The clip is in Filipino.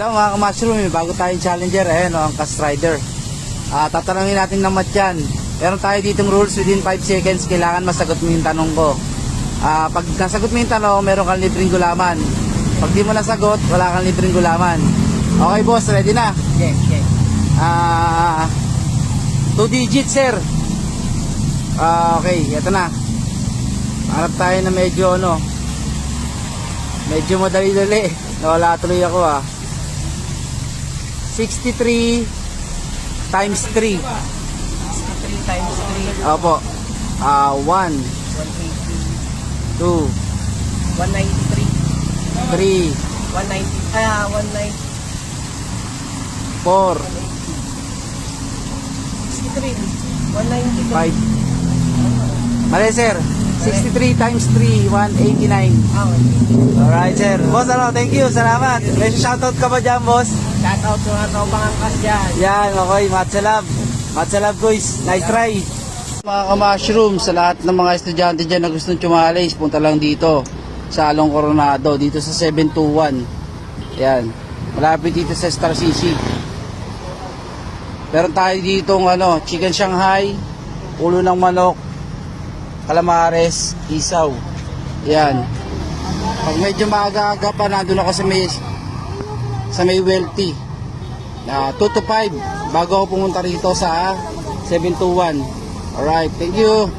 Hello mga ka-mushroom, may bago tayong challenger, ayan o, ang Cast Rider. Tatanungin natin ng matyan. Meron tayo ditong rules, within 5 seconds, kailangan masagot mo yung tanong ko. Pag nasagot mo yung tanong, meron kang libreng gulaman. Pag di mo nasagot, wala kang libreng gulaman. Okay boss, ready na? Yes, yes. 2 digits sir. Okay, eto na. Hanap tayo na medyo medyo madali-dali. Nawala tuloy ako 63 times 3. 63 times 3. Opo. 1, 2, 193. 3, 190. 4, 63. 192. 5. Mali sir. 63 times 3, 189. Alright sir. Boss thank you, salamat. May shoutout ka ba dyan boss? Shoutout sa mga tropang angkas dyan. Yan, okay, matsalab. Matsalab guys, nice try. Mga ka-mushroom, sa lahat ng mga estudyante dyan na gustong tumalis, punta lang dito sa Along Coronado, dito sa 721. Yan, malapit dito sa Star CC. Meron tayo ditong chicken Shanghai, ulo ng manok, calamares, isaw. Yan. Pag medyo maaga-aga pa, nandun ako sa may wealthy. 2 to 5 bago ako pumunta rito sa 721. Alright, thank you.